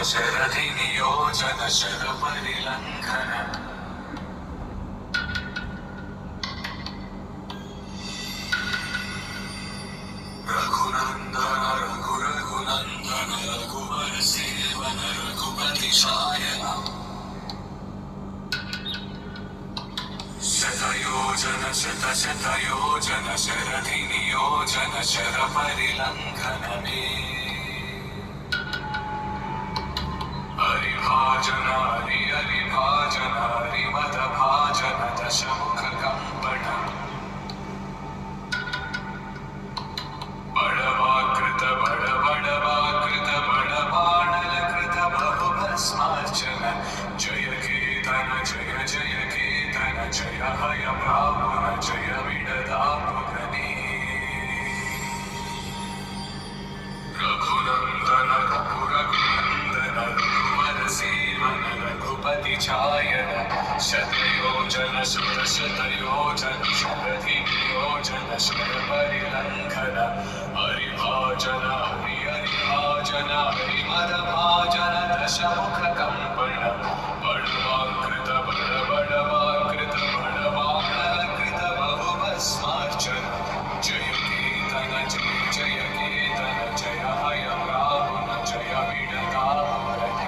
शरधि नियोजन शर परिलंघन रघुनंदन रघुनंदन रघुवर सेवन रघुपति शायन शतयोजन शतयोजन शरधि नियोजन शर परिलंघन में हरिभाजन हरिभाजन हरिमद भाजन दशमुख कंपन बड़वाकृत बड़वाकृत बड़बाणलकृत बहुभस्मार्चन जय केतन जय जय केतन जय हय भावुन जय विडदापुगने रघुनंदन रघुनंदन रघुवर सेवन रघुपति छायन शतयोजन शतयोजन शरधि नियोजन शर परिलंघन हरिभाजन हरिभाजन हरिमद भाजन दशमुख कंपन बड़वाकृत बड़वाकृत बड़वाणलकृत बहुभस्मार्चन जय केतन जय जय केतन जय हय भावुन जय विडदापुगने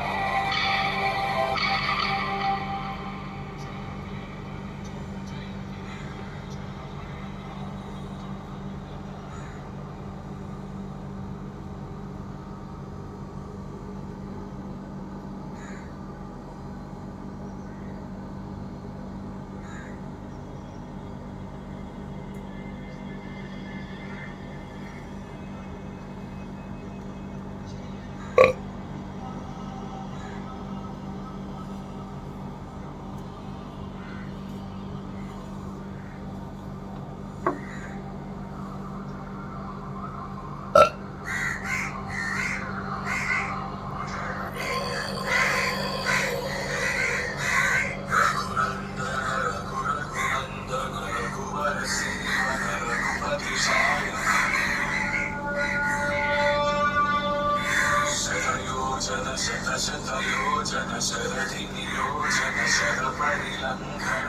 शतयोजन शरधि नियोजन शर परिलंघन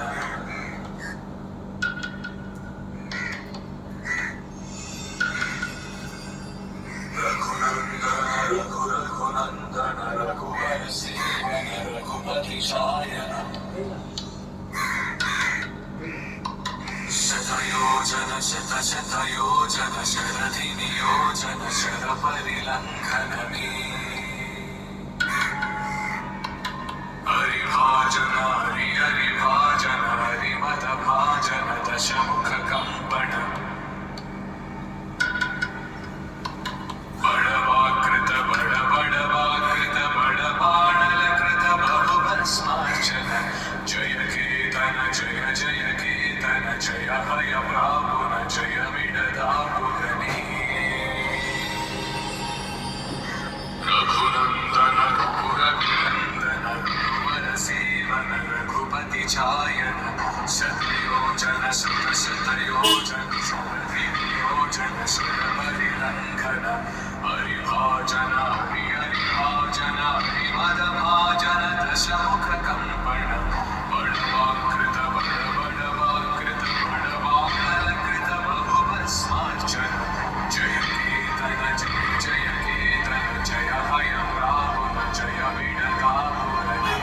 रघुनंदन रघुवर सेवन रघुपति शायन शतयोजन शतयोजन शरधि नियोजन शर परिलंघन में हरिभाजन हरिभाजन हरिमद भाजन दशमुख कंपन बड़वाकृत बड़वाकृत बड़बाणलकृत बहुभस्मार्चन जय केतन जय जय केतन जय हय भावुन जय विडदापुगने रघुनंदन रघुनंदन रघुवर सेवन रघुपति छायन शतयोजन शतयोजन शरधि नियोजन शर परिलंघन हरिभाजन हरिभाजन हरिमद भाजन दशमुख कंपन बड़वाकृत बड़वाकृत बड़वाणलकृत बहुभस्मार्चन जय केतन जय जय केतन जय हय भावुन जय विडदापुगने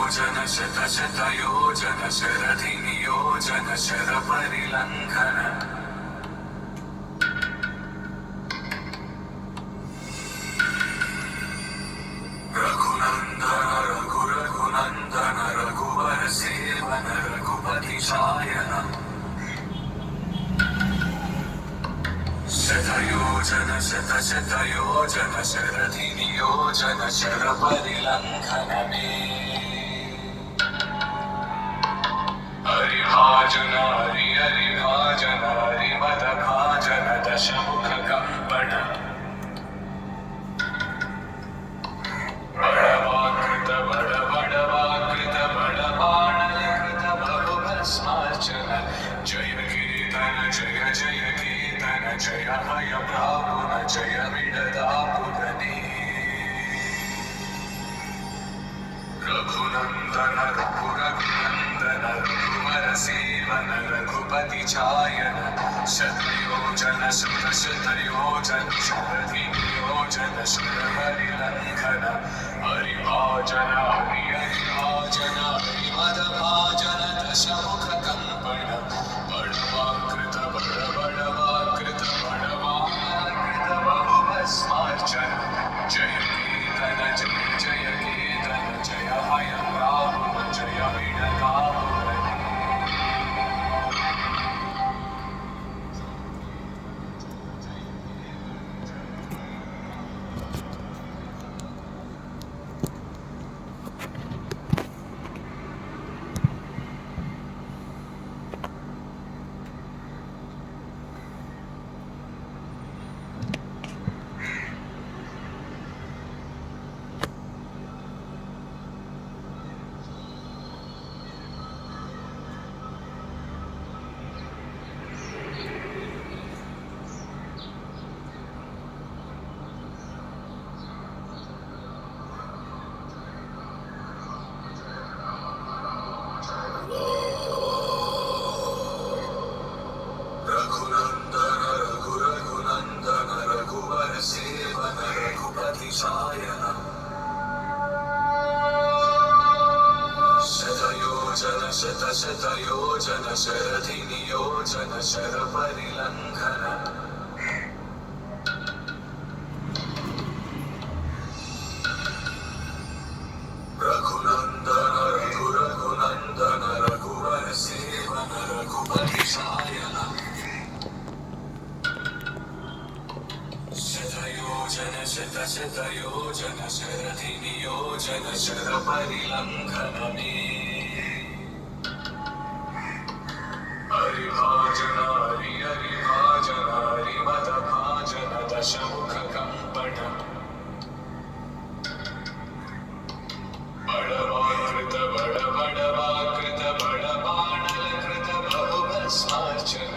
शतयोजन शतशतयोजन शरधिनियोजन शरपरिलङ्घन रघुनन्दन रघुरघुनन्दन रघुवर सेवन रघुपति शायन शतयोजन शतशतयोजन शरधिनियोजन शरपरिलङ्घन मे हरिभाजन हरि हरिभाजन हरिमदभाजन दशमुख कंपन बड़वाकृत बड़वाकृत बड़बाणलकृत बहुभस्मार्चन जय कीर्तन जय जय कीर्तन जय हय प्रापुन जय विडदापुगने रघुनन्दन रघुरघुनन्दन रघुवर सेवन रघुपति चायन शतयोजन शतशतयोजन शरधिनियोजन शरपरिलङ्घन हरिभाजन हरि हरिभाजन हरिमदभाजन दशमुख कंपन बड़वाकृत बड़वाकृत बड़वाकृत बहुभस्मार्चन जय कीर्तन जय जय कीर्तन जय हय प्रापुन जय विडदापुगने रघुनन्दन रघुरघुनन्दन रघुवर सेवन रघुपति शायन शतयोजन शतशतयोजन शरधिनियोजन शरपरिलङ्घन रघुनन्दन रघुरघुनन्दन रघुवर सेवन रघुपति शायन शतयोजन शतशतयोजन शरधिनियोजन शरपरिलङ्घन मे हरिभाजन हरि हरिभाजन हरिमदभाजन दशमुख कंपन बड़वाकृत बड़वाकृत बड़बाणलकृत बहुभस्मार्चन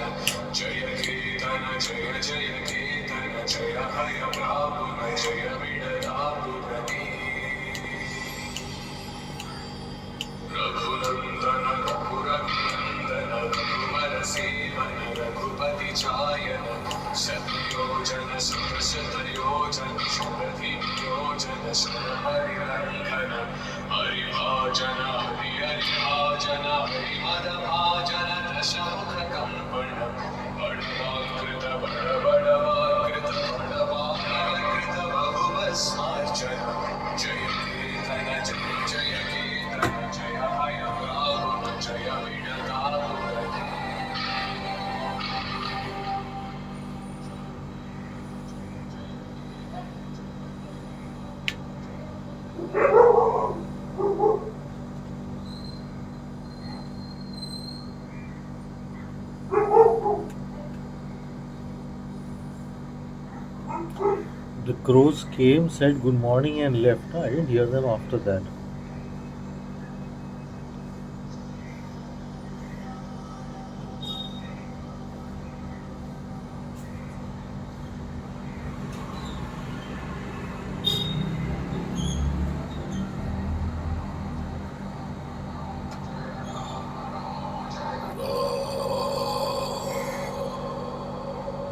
जय कीर्तन जय जय कीर्तन जय हय प्रापुन जय विडदापुगने रघुनन्दन रघुरघुनन्दन रघुवर सेवन रघुपति चायन शतयोजन शतशतयोजन शरधिनियोजन शरपरिलङ्घन हरिभाजन हरि हरिभाजन हरिमदभाजन दशमुख कंपन बड़वाकृत बड़वाकृत बड़बाणलकृत बहुभस्मार्चन जय कीर्तन जय जय कीर्तन जय हय प्रापुन जय विडदापुगने The crows came, said good morning, and left. I didn't hear them after that.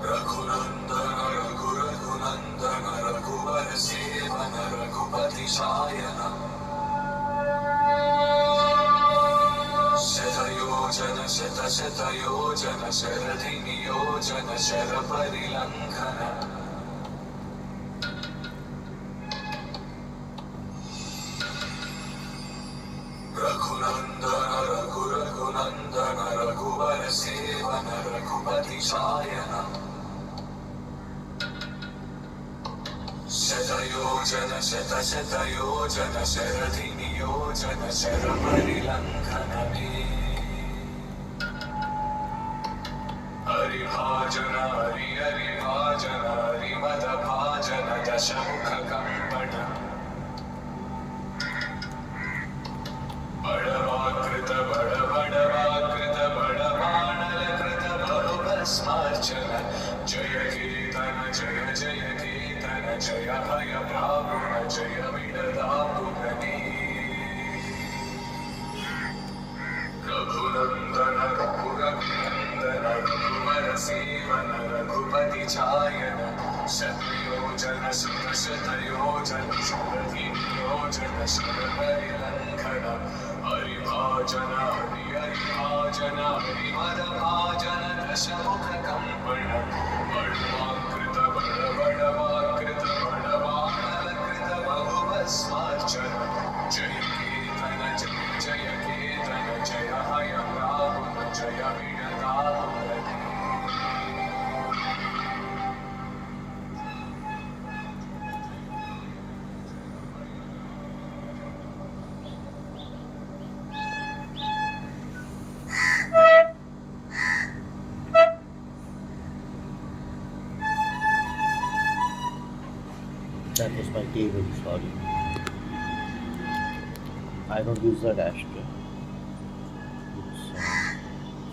रघुनन्दन रघुरघुनन्दन रघुवर सेवन रघुपति शायन शतशतयोजन शरधिनियोजन शरपरिलङ्घन रघुनन्दन रघुरघुनन्दन रघुवर सेवन रघुपति शायन शतयोजन शतशतयोजन शरधिनियोजन शरपरिलङ्घन हरिभाजन हरिभाजन हरिमदभाजन दशमुखकम्पण बड़वाकृत बड़वाकृत बड़वानलकृत बहुभस्मार्चन जय कीर्तन जय जय कीर्तन जय भय प्रापुण जय विडदापुरनी रघुनन्दन रघुरघुनन्दन रघुवर सेवन रघुपति चायन शतयोजन शतशतयोजन शरधिनियोजन शरपरिलङ्घन हरिभाजन हरिभाजन हरिमदभाजन दशमुखकम्पण बड़वाकृत बड़वाकृत बड़वानलकृत बहुभस्मार्चन जय कीर्तन जय जय कीर्तन जय हय प्रापुण जय विडदापुरनी That was my table, sorry. I don't use that ashtray. It's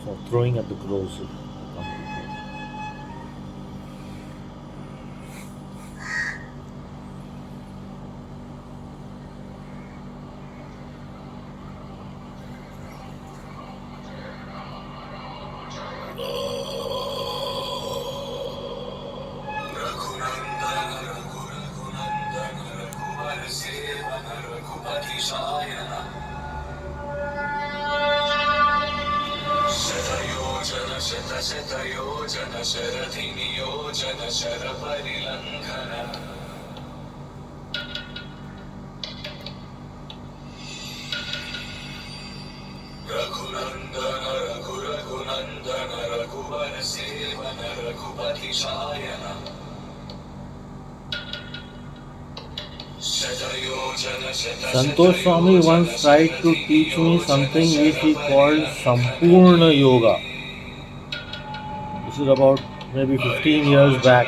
for throwing at the crows. रघुनन्दन रघुरघुनन्दन रघुवर सेवन रघुपति शायन शतयोजन शतशतयोजन शरधिनियोजन शरपरिलङ्घन रघुनन्दन रघुरघुनन्दन रघुवर सेवन रघुपति शायन Santosh Swami once tried to teach me something which he called Sampurna Yoga. This is about maybe 15 years back.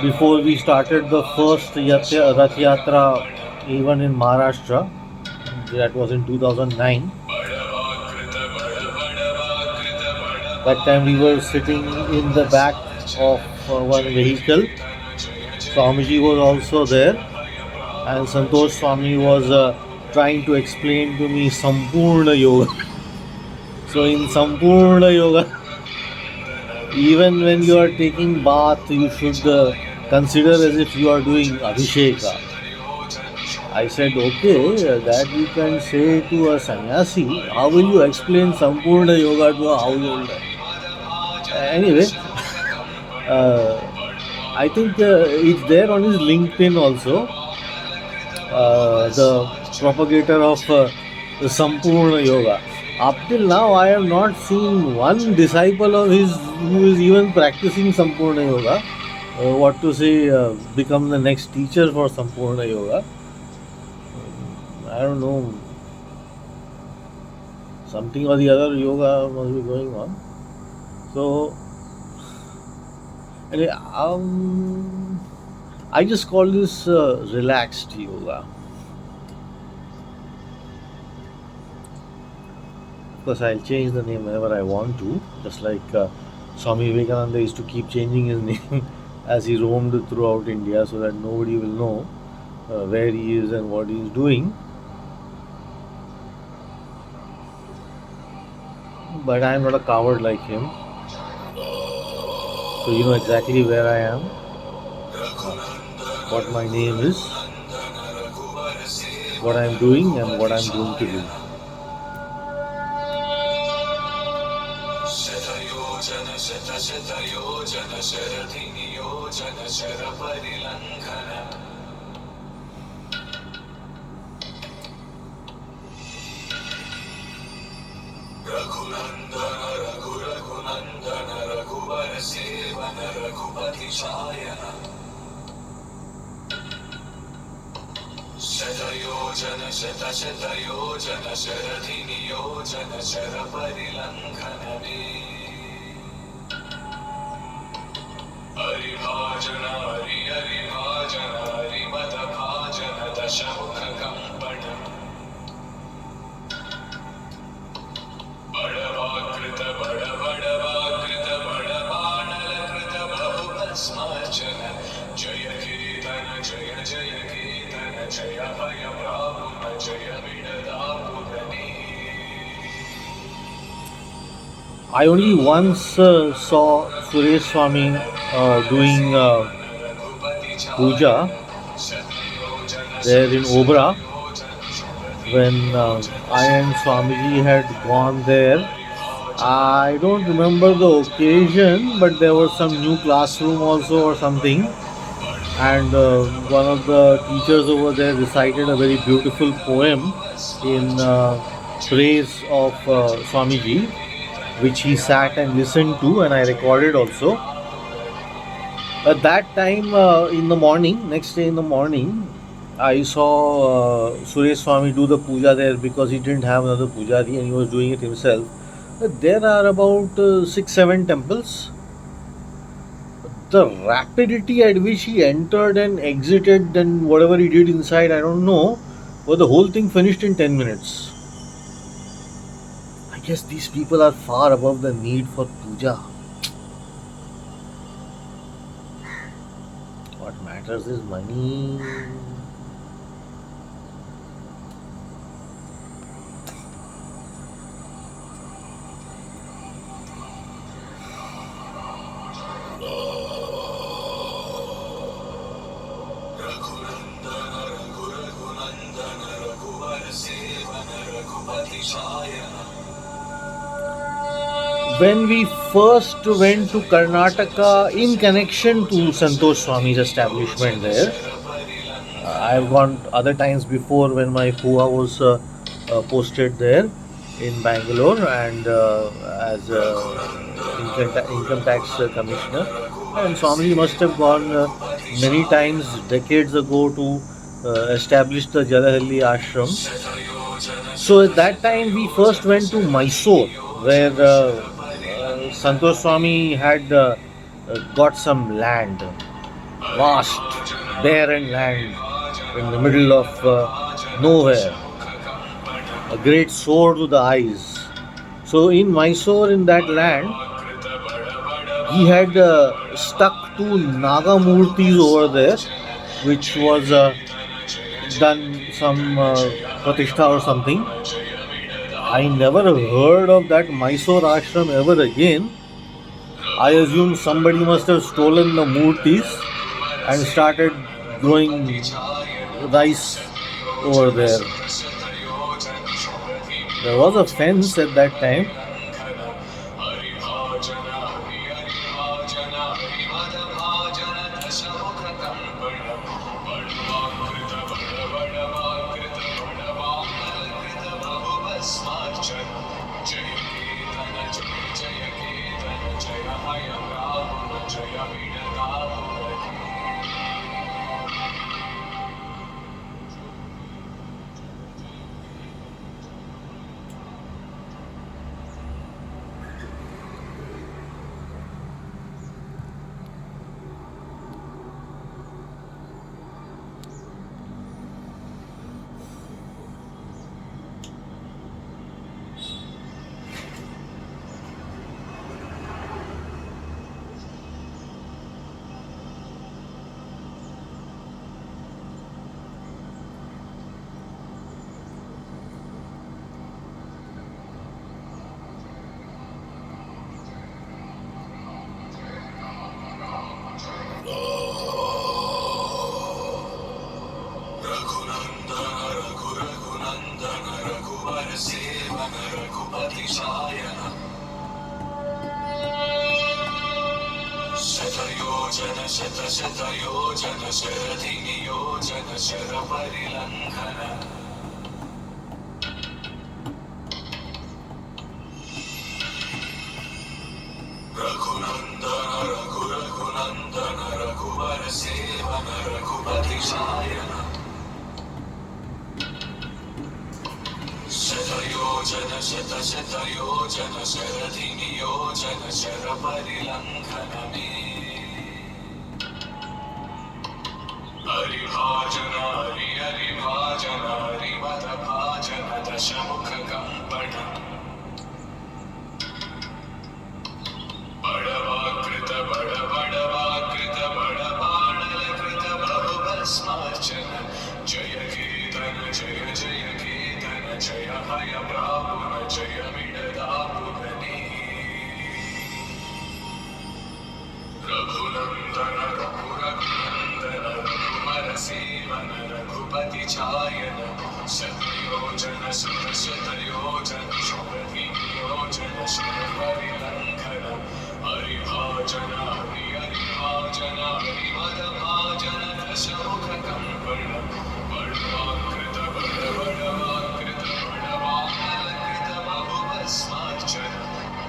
Before we started the first Rath Yatra even in Maharashtra, that was in 2009. That time we were sitting in the back of one vehicle. Swamiji was also there, and Santosh Swami was trying to explain to me Sampurna Yoga. So in Sampurna Yoga, even when you are taking bath, you should consider as if you are doing Abhisheka. I said, okay, that you can say to a sannyasi. How will you explain Sampurna Yoga to a householder? Anyway, I think it's there on his LinkedIn also. The propagator of the Sampurna Yoga. Up till now, I have not seen one disciple of his who is even practicing Sampurna Yoga. What to say, become the next teacher for Sampurna Yoga. I don't know. Something or the other yoga must be going on. So, anyway, I just call this relaxed yoga. Of course, I'll change the name whenever I want to, just like Swami Vivekananda used to keep changing his name as he roamed throughout India so that nobody will know where he is and what he is doing. But I am not a coward like him. So you know exactly where I am, what my name is, what I am doing and what I am going to do. शतयोजन शरधि नियोजन sir परिलङ्घन Raghunandan Raghunandan रघुवर सेवन रघुपति शायन शतयोजन शतयोजन शरधि नियोजन sir परिलङ्घन हरिभाजन हरिभाजन हरिमदभाजन दशमुख कंपन बड़वाकृत बड़वाकृत बड़बाणलकृत बहुभस्मार्चन जय कीर्तन जय जय कीर्तन जय भय प्रापुन जय विडदापुरनी I only once saw Suresh Swami doing puja there in Obra when I and Swamiji had gone there. I don't remember the occasion, but there was some new classroom also or something, and one of the teachers over there recited a very beautiful poem in praise of Swamiji, which he sat and listened to, and I recorded also. At that time in the morning, next day in the morning, I saw Suresh Swami do the puja there because he didn't have another pujari and he was doing it himself. There are about 6-7 temples. The rapidity at which he entered and exited and whatever he did inside, I don't know, but the whole thing finished in 10 minutes. I guess these people are far above the need for puja. What matters is money. Raghunandan Raghunandan रघुवर सेवन रघुपति शायन When we first went to Karnataka in connection to Santosh Swami's establishment there, I've gone other times before when my Pua was posted there in Bangalore and as income tax commissioner, and Swamiji must have gone many times decades ago to establish the Jalahalli ashram. So at that time we first went to Mysore, where Santosh Swami had got some land, vast, barren land in the middle of nowhere, a great sore to the eyes. So in Mysore, in that land, he had stuck two Naga Murtis over there, which was done some pratishtha or something. I never heard of that Mysore ashram ever again. I assume somebody must have stolen the murtis and started growing rice over there. There was a fence at that time. योजन शत शत योजन शरधि नियोजन शर परिलंघन रघुनंदन रघुनंदन रघुवर सेवन रघुपति शायन शतयोजन शत शत योजन शरधि नियोजन शर परिलंघन में हरिभाजन हरि हरिभाजन हरिमद भाजन दशमुख कंपन बड़वाकृत बड़वाकृत बड़बाणलकृत बहुभस्मार्चन जय कीर्तन जय जय कीर्तन जय हय प्रापुन जय विडदापुगनी रघुनंदन रघुनंदन रघुवर सेवन रघुपति चायन शतयोजन शत शतयोजन शरधि नियोजन शर परिलंघन हरिभाजन हरि हरिभाजन हरिमद भाजन दशमुख कंपन बड़वाकृत बड़वाकृत बड़वानलकृत बहुभस्मार्चन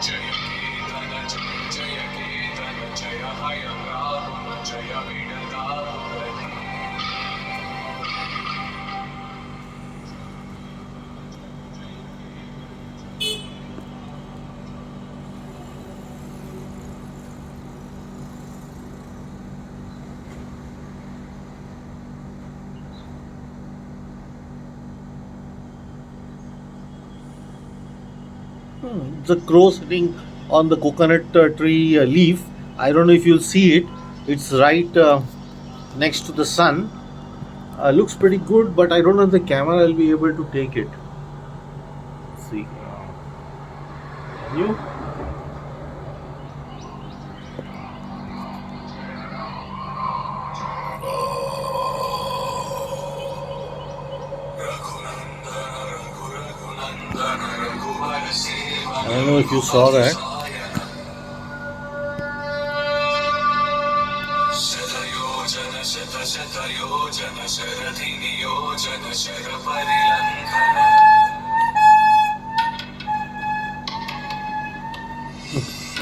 जय कीर्तन जय जय कीर्तन जय हय प्रापुन जय विडदापुगनी The crow sitting on the coconut tree leaf. I don't know if you'll see it. It's right next to the sun. Looks pretty good, but I don't know if the camera will be able to take it. Let's see. Can you? I don't know if you saw that. शतयोजन शत शतयोजन शरधि नियोजन शर परिलंघन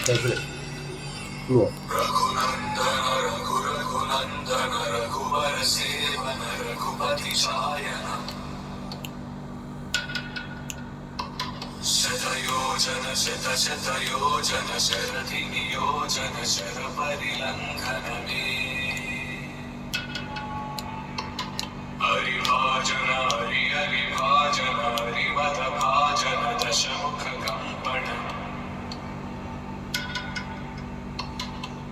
That's it. Cool. रघुनंदन रघुनंदन रघुवर सेवन रघुपति शायन शतयोजन शत शतयोजन शरधि नियोजन शर परिलंघन में हरिभाजन हरि हरिभाजन हरिमद भाजन दशमुख कंपन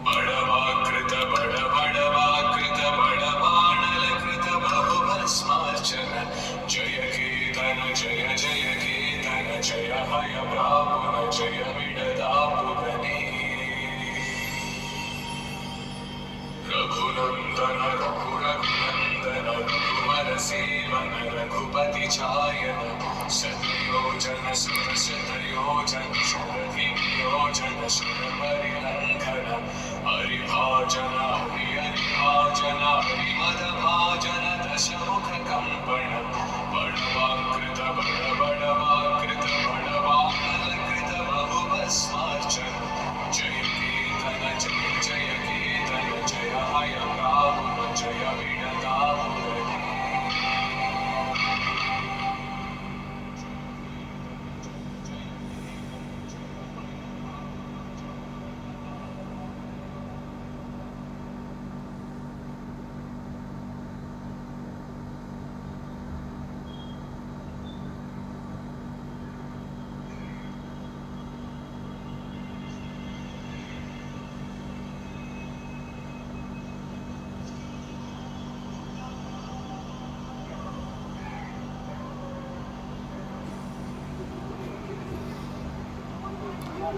बड़वाकृत बड़वाकृत बड़बाणलकृत बहुभस्मार्चन जय कीर्तन जय जय कीर्तन जय हय प्रापुन जय विडदापुगनी रघुनंदन रघुनंदन रघुवर सेवन रघुपति चायन शतयोजन शत शतयोजन शरधि नियोजन शर परिलंघन हरिभाजन हरि हरिभाजन हरिमद भाजन दशमुख कंपन बड़वाकृत बड़वाकृत बड़वानलकृत बहुभस्मार्चन जय कीर्तन जय जय कीर्तन जय हय प्रापुन जय विडदापुगनी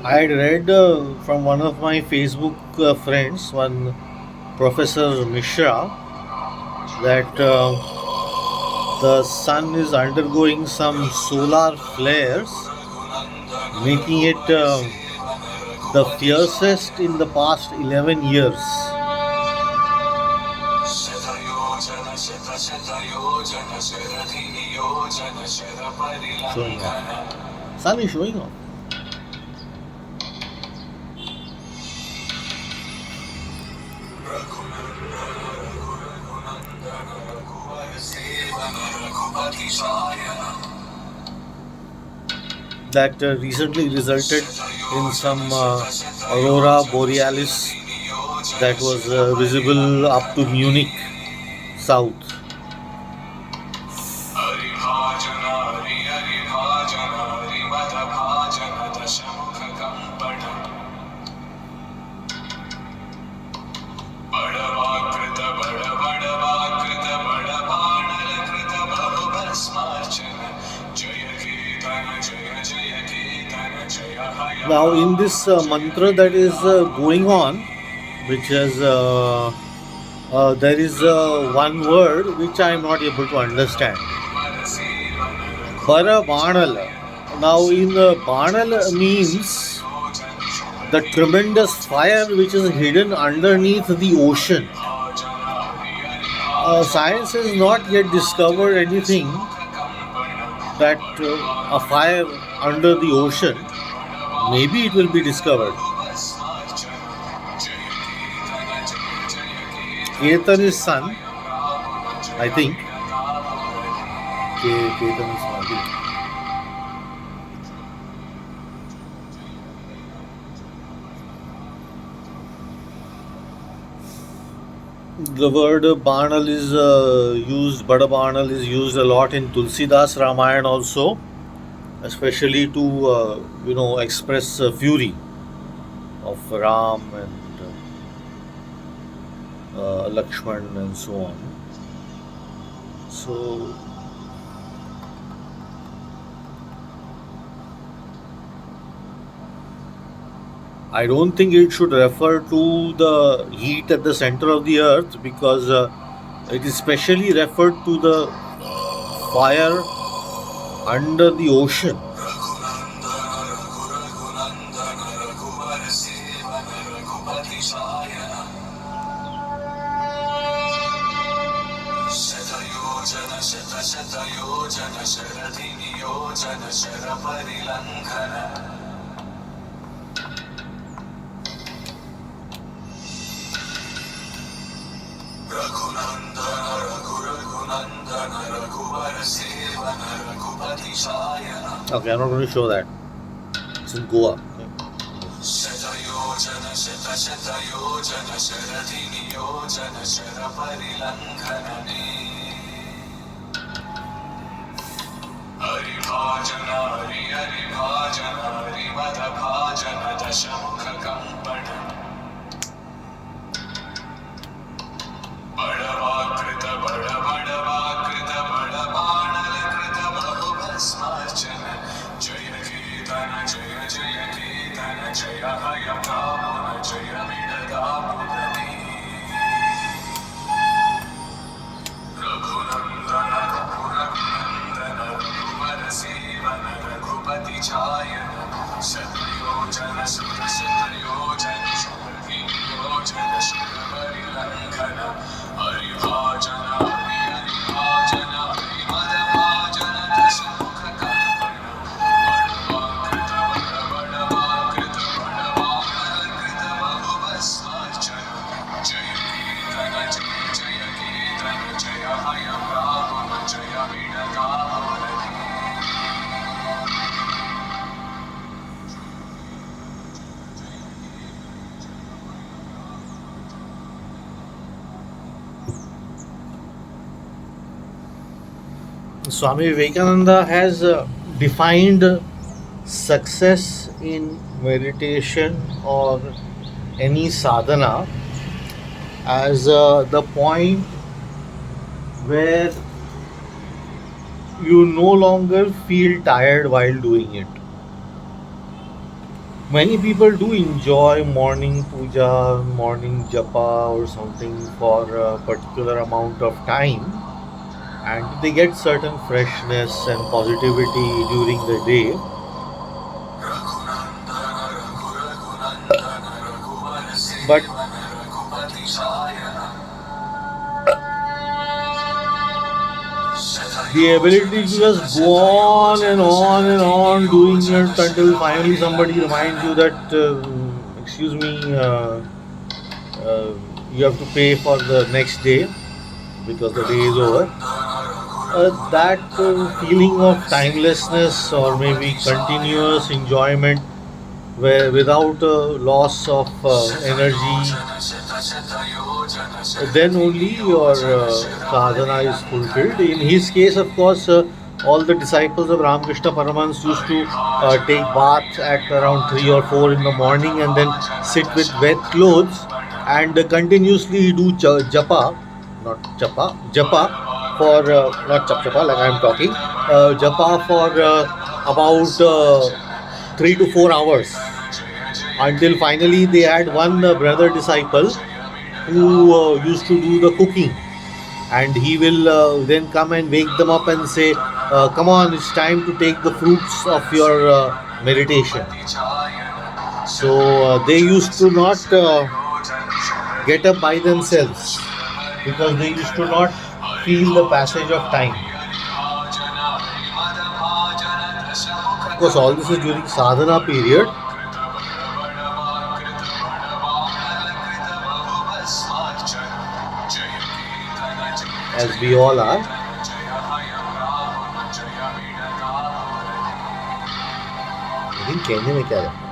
I had read from one of my Facebook friends, one Professor Mishra, that the sun is undergoing some solar flares, making it the fiercest in the past 11 years. showing off. Sun is showing off. That recently resulted in some aurora borealis that was visible up to Munich, south. Now, in this mantra that is going on, which is there is one word which I am not able to understand. Parabanal. Now, in Banal means the tremendous fire which is hidden underneath the ocean. Science has not yet discovered anything that a fire under the ocean. Maybe it will be discovered. Ketan is sun, I think. Ketan is Mali. The word Banal is used, Bada Banal is used a lot in Tulsidas Ramayana also, especially to express fury of Ram and Lakshman and so on. So I don't think it should refer to the heat at the center of the earth, because it is specially referred to the fire under the ocean. Okay, I'm not going to show that. It's in Goa. Swami Vivekananda has defined success in meditation or any sadhana as the point where you no longer feel tired while doing it. Many people do enjoy morning puja, morning japa or something for a particular amount of time, and they get certain freshness and positivity during the day. But the ability to just go on and on and on doing it until finally somebody reminds you that, excuse me, uh, you have to pay for the next day because the day is over. That feeling of timelessness or maybe continuous enjoyment where without a loss of energy, then only your sadhana is fulfilled. In his case, of course, all the disciples of Ramakrishna Paramahans used to take bath at around 3 or 4 in the morning and then sit with wet clothes and continuously do japa, not japa, japa for, not chap chapa like I am talking, japa for about 3 to 4 hours until finally they had one brother disciple who used to do the cooking, and he will then come and wake them up and say, come on, it's time to take the fruits of your meditation. So they used to not get up by themselves because they used to not feel the passage of time. Of course, all this is during sadhana period. As we all are. लेकिन कहने में क्या है?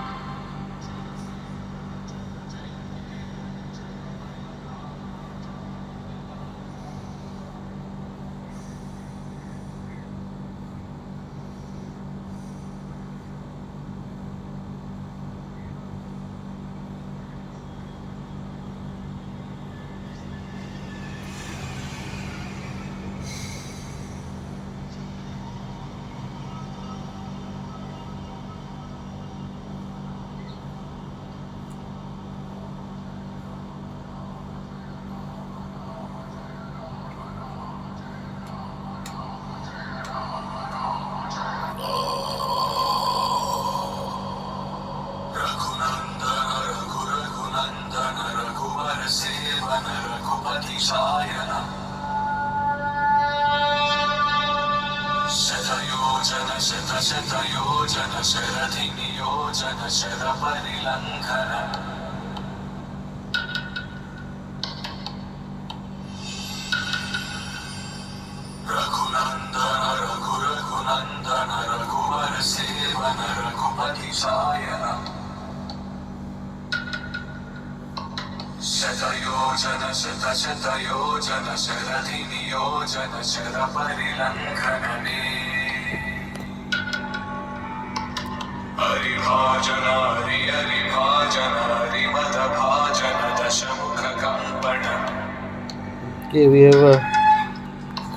Okay, we have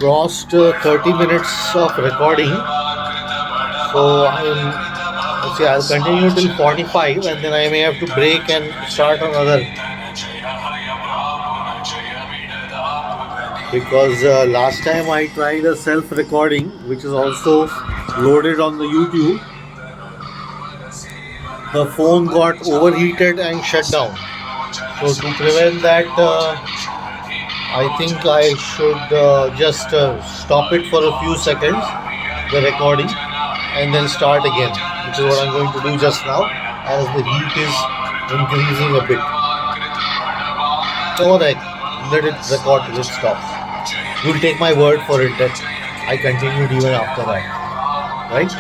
crossed 30 minutes of recording. So I'll continue till 45 and then I may have to break and start another. Because last time I tried a self-recording, which is also loaded on the YouTube, the phone got overheated and shut down. So to prevent that, I think I should just stop it for a few seconds, the recording, and then start again, which is what I'm going to do just now as the heat is increasing a bit. So what let it record till it stops. You'll take my word for it that I continued even after that, right?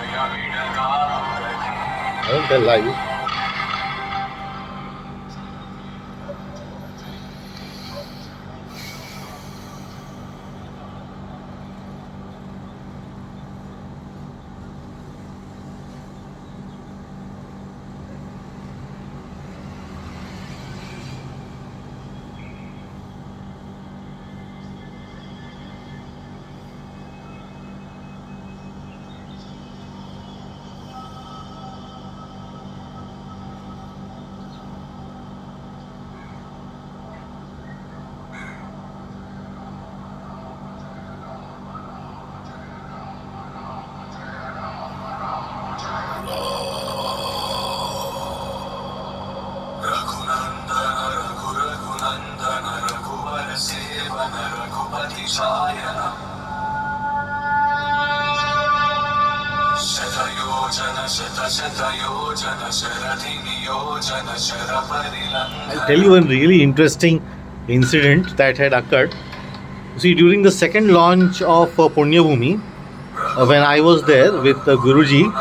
I don't tell lies. I'll tell you a really interesting incident that had occurred. See, during the second launch of Punya Bhumi, when I was there with Guruji,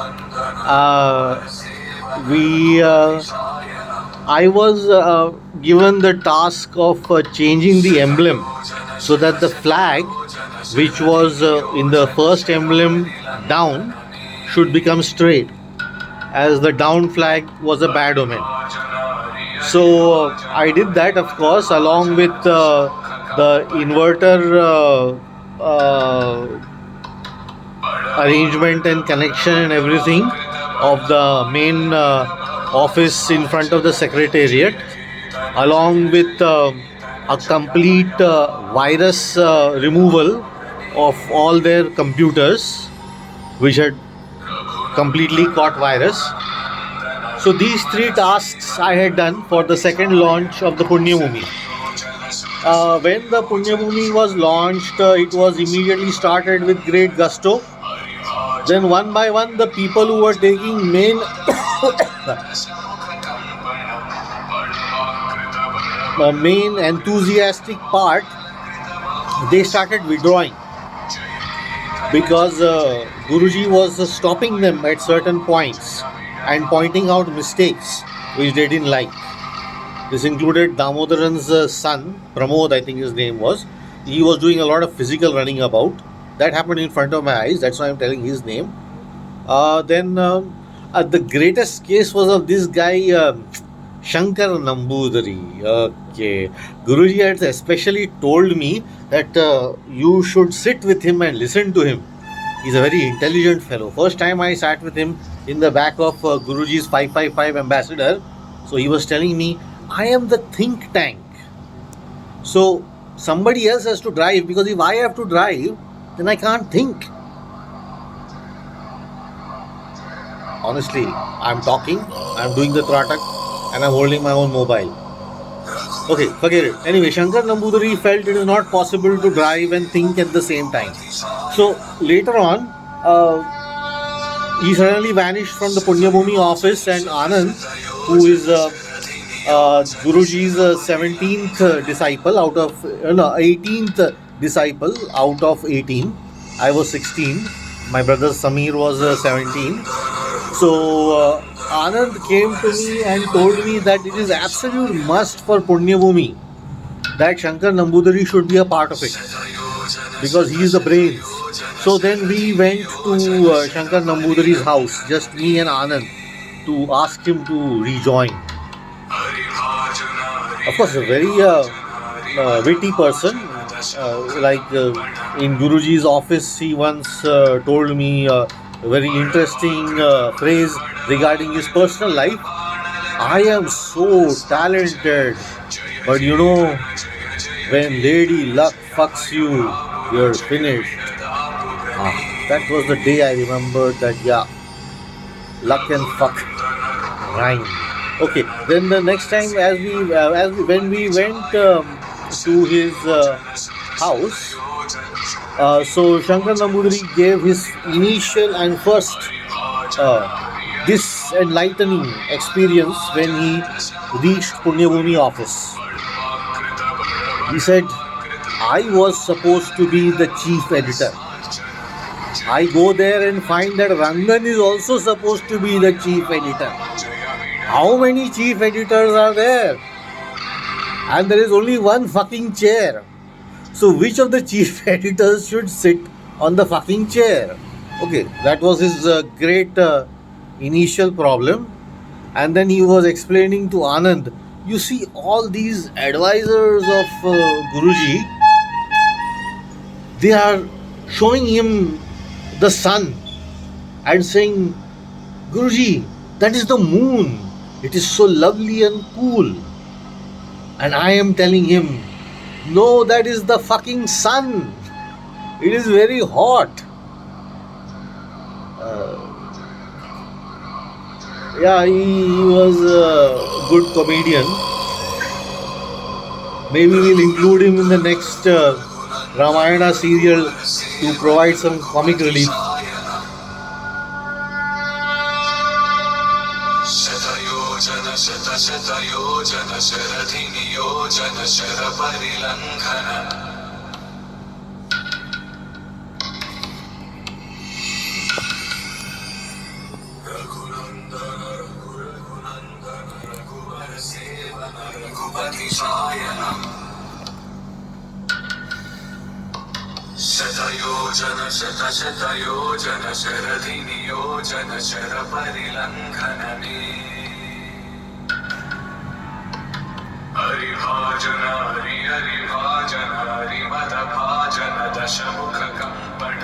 uh, we I was given the task of changing the emblem so that the flag, which was in the first emblem down, should become straight, as the down flag was a bad omen. So I did that, of course, along with the inverter arrangement and connection and everything of the main office in front of the secretariat, along with a complete virus removal of all their computers which had completely caught virus. So these three tasks I had done for the second launch of the Punya Bhumi. When the Punya Bhumi was launched, it was immediately started with great gusto. Then one by one, the people who were taking main main enthusiastic part, they started withdrawing because Guruji was stopping them at certain points and pointing out mistakes which they didn't like. This included Damodaran's son, Pramod, I think his name was. He was doing a lot of physical running about. That happened in front of my eyes. That's why I'm telling his name. Then the greatest case was of this guy, Shankar Nambudari. Okay. Guruji had especially told me that you should sit with him and listen to him. He's a very intelligent fellow. First time I sat with him in the back of Guruji's 555 ambassador. So he was telling me, I am the think tank. So somebody else has to drive, because if I have to drive, then I can't think. Honestly, I'm talking, I'm doing the tratak, and I'm holding my own mobile. Okay, forget it. Anyway, Shankar Nambudari felt it is not possible to drive and think at the same time. So later on, he suddenly vanished from the Punya Bhumi office, and Anand, who is Guruji's 17th disciple out of 18th disciple out of 18. I was 16. My brother Samir was 17. So Anand came to me and told me that it is absolute must for Punya Bhumi that Shankar Nambudari should be a part of it, because he is the brains. So then we went to Shankar Nambudari's house, just me and Anand, to ask him to rejoin. Of course, a very witty person. In Guruji's office, he once told me a very interesting phrase regarding his personal life. I am so talented, but you know, when Lady Luck fucks you, you're finished. That was the day I remembered that, yeah, luck and fuck rhyme. Okay, then the next time when we went to his house, so Shankar Nambudari gave his initial and first this enlightening experience when he reached Punya Bhumi office. He said, I was supposed to be the chief editor. I go there and find that Rangan is also supposed to be the chief editor. How many chief editors are there? And there is only one fucking chair. So which of the chief editors should sit on the fucking chair? Okay, that was his great initial problem. And then he was explaining to Anand, you see all these advisors of Guruji, they are showing him the sun and saying, Guruji, that is the moon. It is so lovely and cool. And I am telling him, no, that is the fucking sun. It is very hot. Yeah, he was a good comedian. Maybe we'll include him in the next Ramayana serial to provide some comic relief. योजन शत शत योजन शरधि नियोजन शर परिलंघन रघुनंदन रघुनंदन रघुवर सेवन रघुपति शायन शतयोजन शत शत योजन शरधि नियोजन शर परिलंघन हरिभाजन हरि हरिभाजन हरिमद भाजन दशमुख कंपन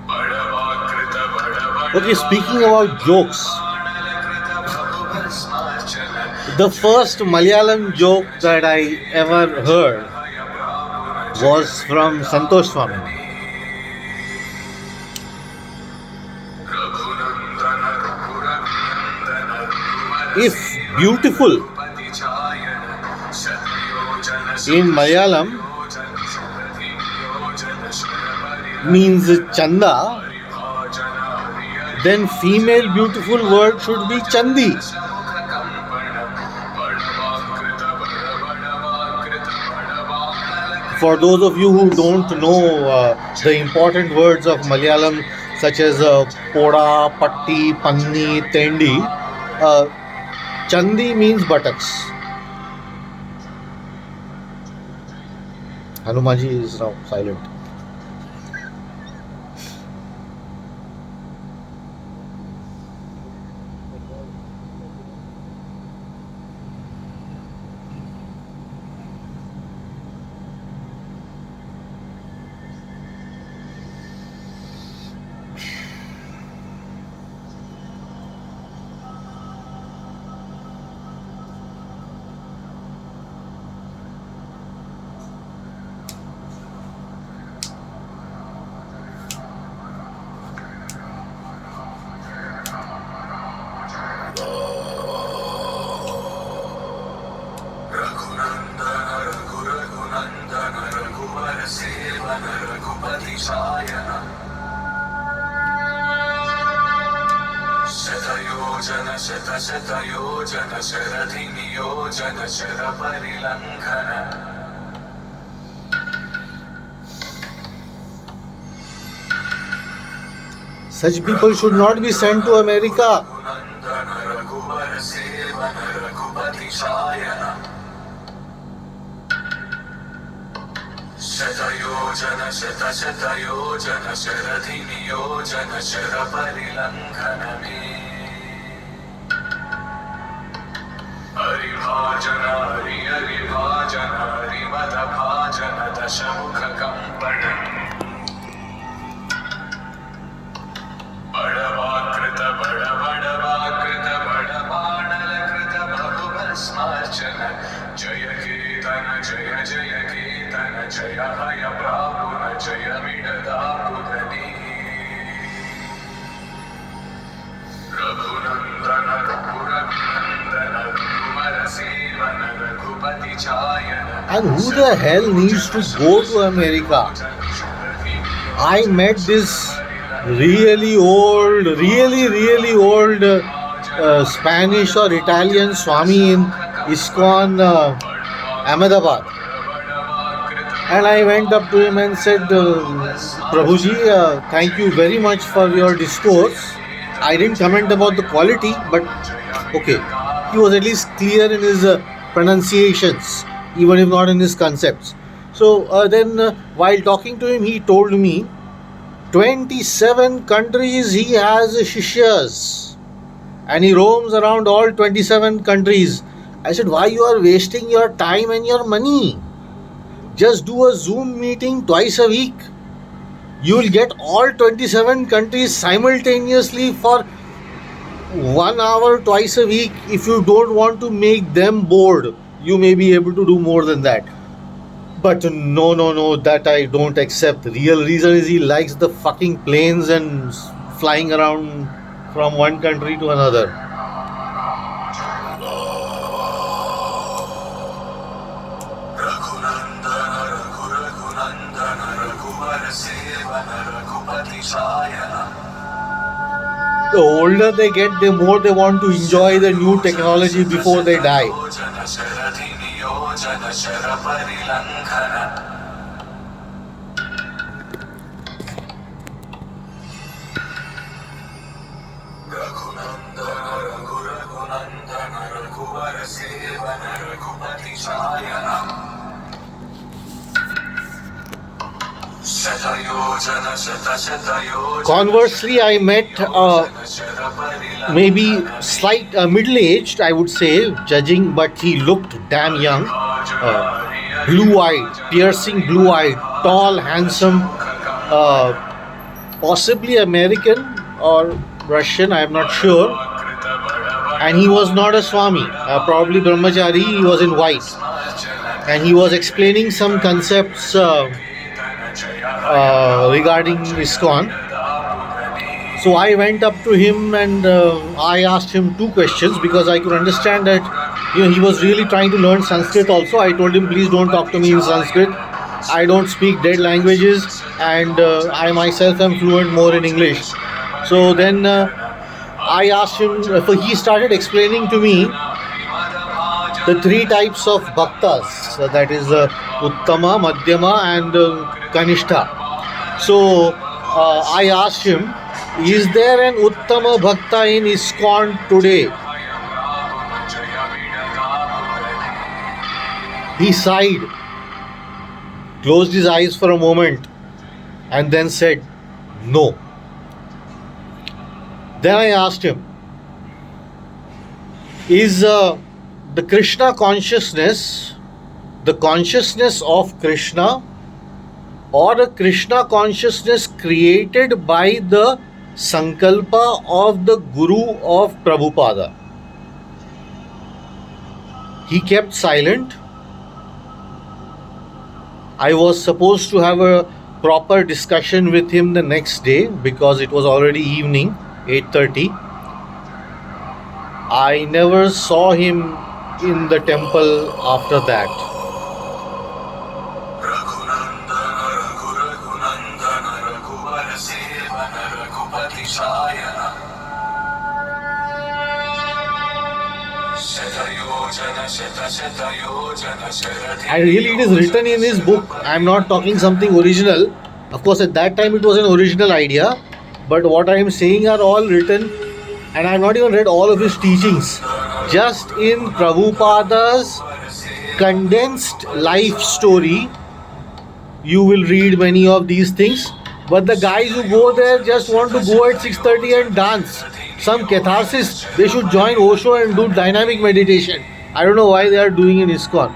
बड़वाकृत बड़ Okay, speaking about jokes, the first Malayalam joke that I ever heard was from Santosh Swami. If beautiful in Malayalam means chanda, then female beautiful word should be chandi. For those of you who don't know the important words of Malayalam, such as poda, patti, panni, tendi, chandi means buttocks. Hanumanji is now silent. शतयोजन शत शत योजन शरधि नियोजन शर परिलंघन Such people should not be sent to America. शतयोजन शत शत योजन शरधि नियोजन शर परिलंघन हरिभाजन हरि हरिभाजन हरिमद भाजन दशमुख कंपन बड़वाकृत बड़ बड़वाकृत बड़ बाणलकृत बहुभस्मार्चन जय कीर्तन जय जय कीर्तन जय हय प्रापुन जय मिडदापुगनी रघुनंदन रघुनंदन रघुवर सेवन रघुपति छायन And who the hell needs to go to America? I met this really old Spanish or Italian Swami in ISKCON Ahmedabad. And I went up to him and said, Prabhuji, thank you very much for your discourse. I didn't comment about the quality, but okay. He was at least clear in his pronunciations, even if not in his concepts. So then while talking to him, he told me 27 countries he has shishyas and he roams around all 27 countries. I said, why you are wasting your time and your money? Just do a Zoom meeting twice a week. You will get all 27 countries simultaneously for 1 hour twice a week. If you don't want to make them bored, you may be able to do more than that. But no, that I don't accept. The real reason is he likes the fucking planes and flying around from one country to another. The older they get, the more they want to enjoy the new technology before they die. Conversely, I met maybe slight middle-aged, I would say, judging, but he looked damn young. Blue-eyed, piercing blue-eyed, tall, handsome, possibly American or Russian, I am not sure. And he was not a Swami, probably Brahmachari, he was in white. And he was explaining some concepts regarding ISKCON. So I went up to him and I asked him two questions because I could understand that he was really trying to learn Sanskrit also. I told him, please don't talk to me in Sanskrit. I don't speak dead languages and I myself am fluent more in English. So then I asked him, he started explaining to me the three types of bhaktas, that is Uttama, Madhyama and Kanishta. So I asked him, is there an Uttama Bhakta in ISKCON today? He sighed, closed his eyes for a moment and then said, no. Then I asked him, is the Krishna consciousness the consciousness of Krishna or a Krishna consciousness created by the Sankalpa of the Guru of Prabhupada? He kept silent. I was supposed to have a proper discussion with him the next day because it was already evening, 8:30. I never saw him in the temple after that. And really it is written in his book. I am not talking something original. Of course at that time it was an original idea, but what I am saying are all written, and I have not even read all of his teachings. Just in Prabhupada's condensed life story, you will read many of these things. But the guys who go there just want to go at 6:30 and dance. Some catharsis. They should join Osho and do dynamic meditation. I don't know why they are doing in ISKCON.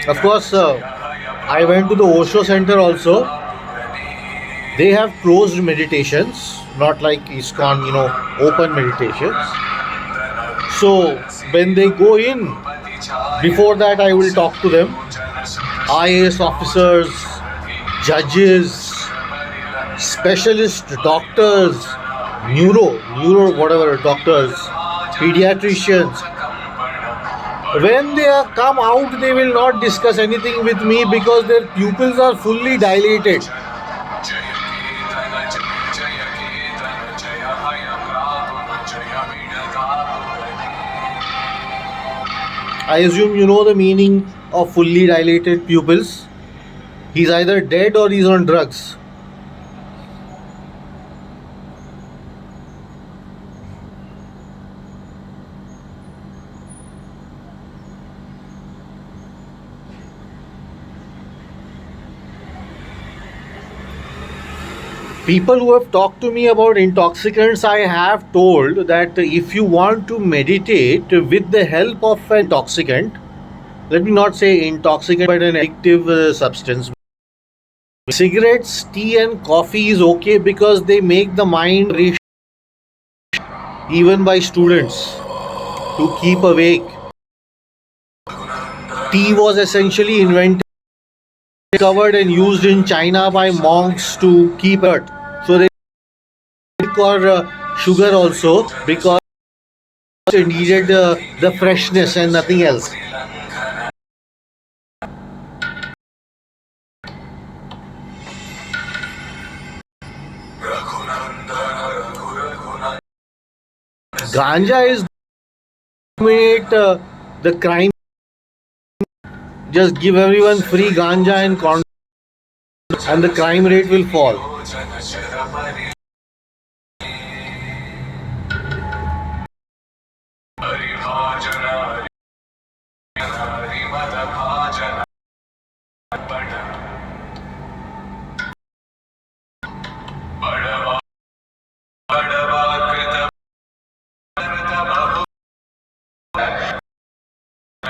Of course, I went to the Osho Center also. They have closed meditations, not like ISKCON, open meditations. So when they go in, before that I will talk to them. IAS officers, judges, specialist doctors, neuro whatever doctors, pediatricians. When they come out, they will not discuss anything with me because their pupils are fully dilated. I assume you know the meaning of fully dilated pupils. He's either dead or he's on drugs. People who have talked to me about intoxicants, I have told that if you want to meditate with the help of an intoxicant, let me not say intoxicant but an addictive substance, cigarettes, tea and coffee is okay because they make the mind rich, even by students, to keep awake. Tea was essentially invented discovered and used in China by monks to keep alert. So they milk or sugar also because it needed the freshness and nothing else. Ganja is dominate the crime. Just give everyone free ganja and the crime rate will fall.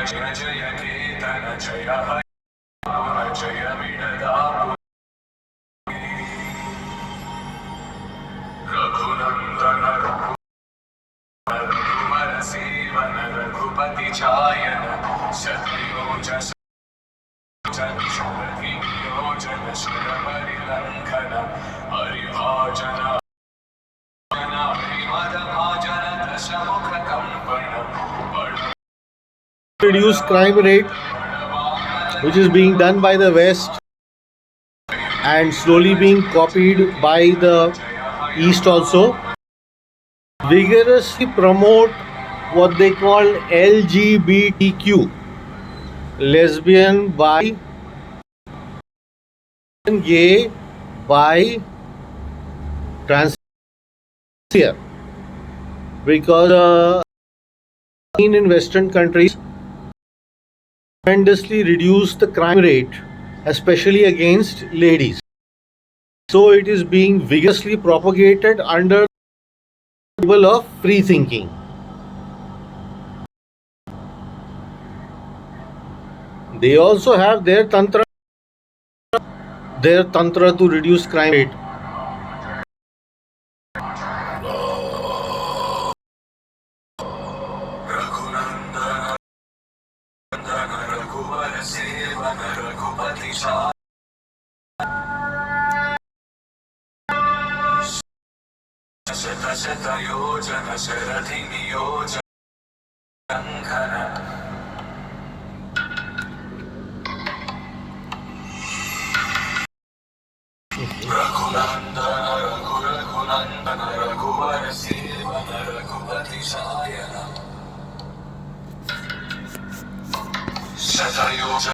जय जय कीर्तन जय हरि जय विनदापु रघुनंदन रघुवर सेवन रघुपति छायन शत्रुयोजन योजन शिर परिलंघन हरिभाजन हरिमद भाजन दशमुख कंपन Reduce crime rate, which is being done by the West and slowly being copied by the East also. Vigorously promote what they call LGBTQ, lesbian, bi, gay, bi, trans, because in Western countries tremendously reduce the crime rate, especially against ladies. So it is being vigorously propagated under the label of free thinking. They also have their tantra to reduce crime rate. शतयोजन शरधि नियोजन रघुनंदन रघुनंदन रघुवर सेवन रघुपति शायन शतयोजन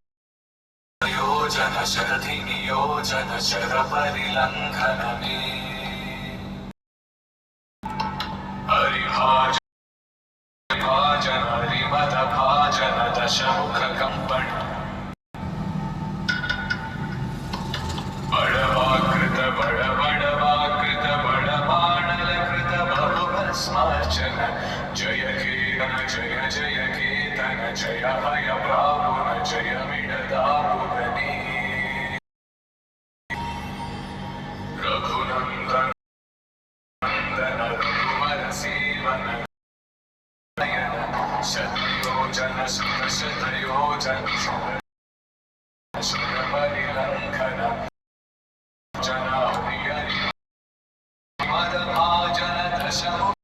योजन शरधि नियोजन शर परिलंघन में भाजन हरिमद भाजन दशमुख कंपन बड़वाकृत बड़वाकृत बड़वाणल कृत बहुभस्मार्चन जय कीर्तन जय जय कीर्तन जय हय प्रापुन जय विनदापुनि रघुनंदन रघुवर सेवन शतयोजन शतयोजन शिर परिलंघन जन हरि मद भाजन दशमुख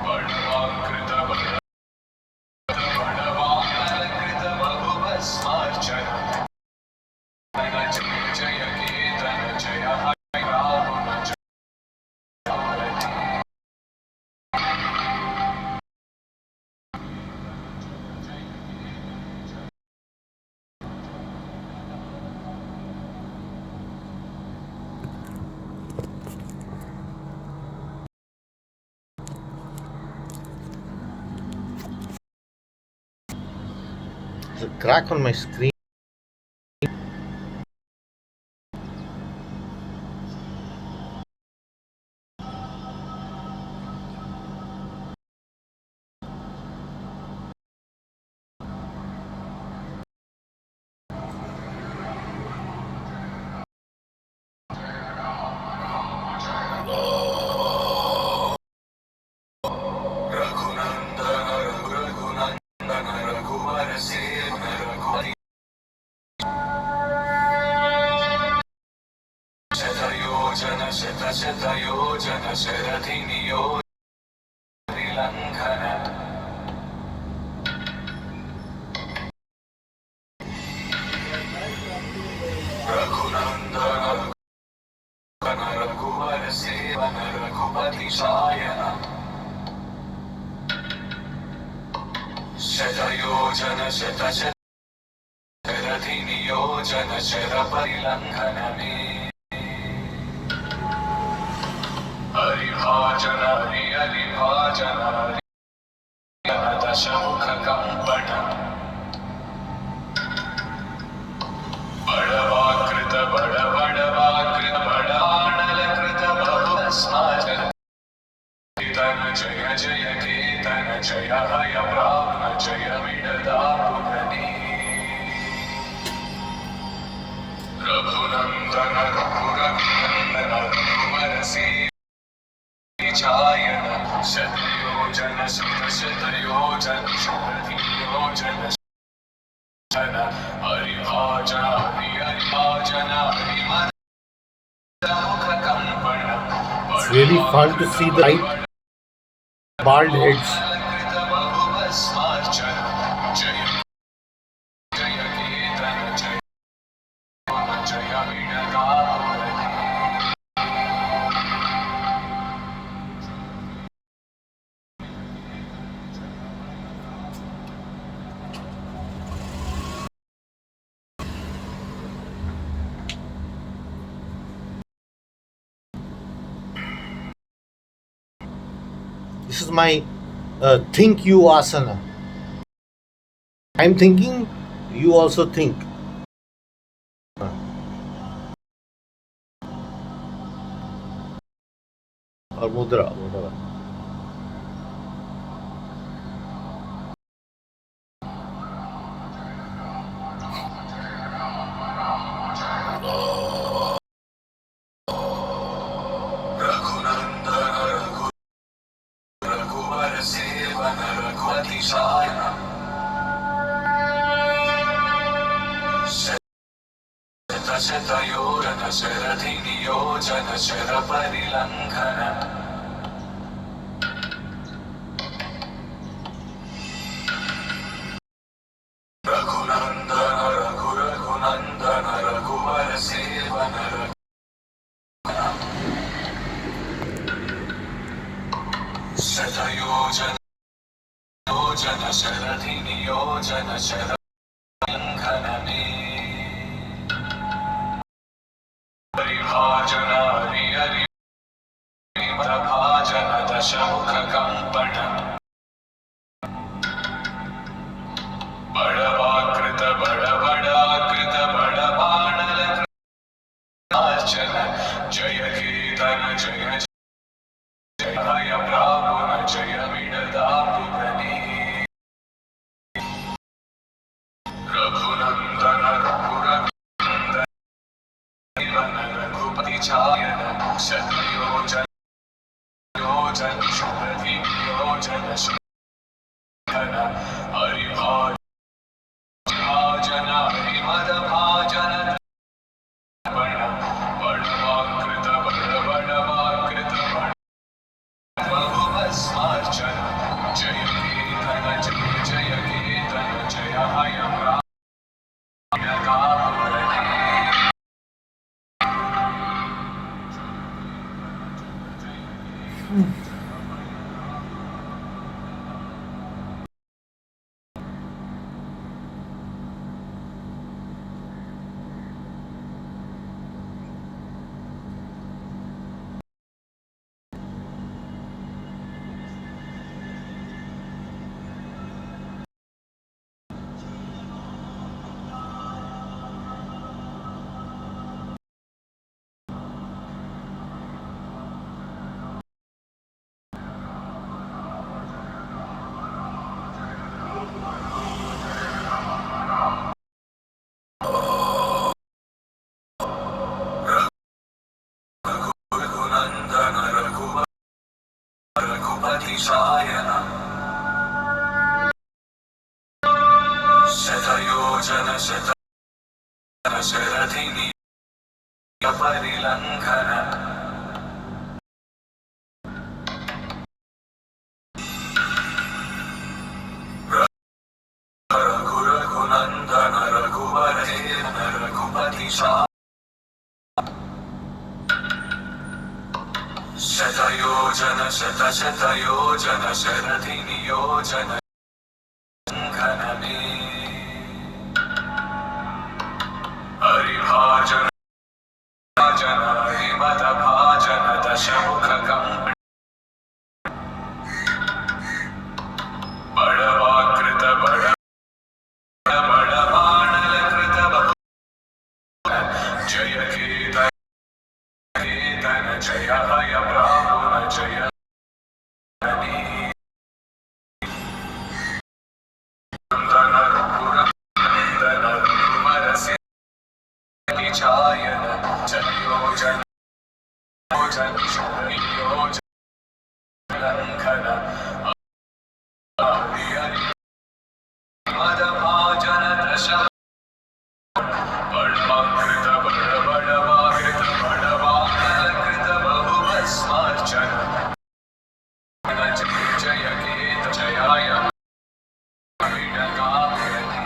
बड़वाकृत बड़वाकृत बहुभस्मार्चन जय जय कीर्तन जय हरि राम जय There's a crack on my screen. शतयोजन शतशतयोजन शरधिनियोजनलङ्घन रघुनन्दन रघुवर सेवन रघुपति शायन शतयोजन शतशतरथिनियोजन शरपरिलङ्घन मे हरिभाजन हरिभाजन दशमुख कंपन बड़वाकृत बड़वाकृत बड़ाणलकृत बहुस्माजन कीर्तन जय जय कीर्तन जय हय प्राण जय विडदापुगनी रघुनन्दन रघुरघुनन्दन रघुवर सेविचायन शतयोजन शतशतयोजन शरधियोजन हरिभाजन हरिभाजन हरिमदमुख कंपन It's really fun to see the light bald heads. जय जय कीर्तन जय जय विडदापुगनी This is my think you asana. I'm thinking, you also think. Or mudra, whatever. रघुनन्दन रघुवर सेवन रघुपति शायन शतशतयोजन शरधिनियोजन शरपरिलङ्घन रघुनन्दन रघुरघुनन्दन रघुवर सेवन शतयोजन योजन शरधिनियोजन शरलङ्घन मे हरिभाजन हरिमदभाजन दशमुख कंपन बड़वाकृत बड़वाकृत बड़बाणलकृतार्चन जय कीर्तन जय जय हय प्रापुन जय विडदापुगनी रघुनन्दन रघुरघुनन्दन रघुपति चायन शतयोजन योजन शरधियोजन शरधन हरिभाजन हरिमदभाजन बड़वाकृत बड़वाकृत बहुभस्मार्चन जय कीर्तन जय जय कीर्तन जय हय प्राण विडदापुगनी शायन शतयोजन शरधिनि शतयोजन शतशतयोजन शरधि नियोजन घन में हरिभाजन जन हिमत भाजन दशमुख कंपन बड़वाकृत बड़ बड़वानल कृत जय केतन केतन जय हय ब्राह्मण जय नंदन रघुनंदन रघुवर सिंचायन जयोजन योजन शरणियोजन लंघन हरि हरि मद भाजन दश बड़वाकृत बड़ बड़वाकृत बड़वानलकृत बहुभस्मार्चन जय जय केत जयाय वीणकाव्यधि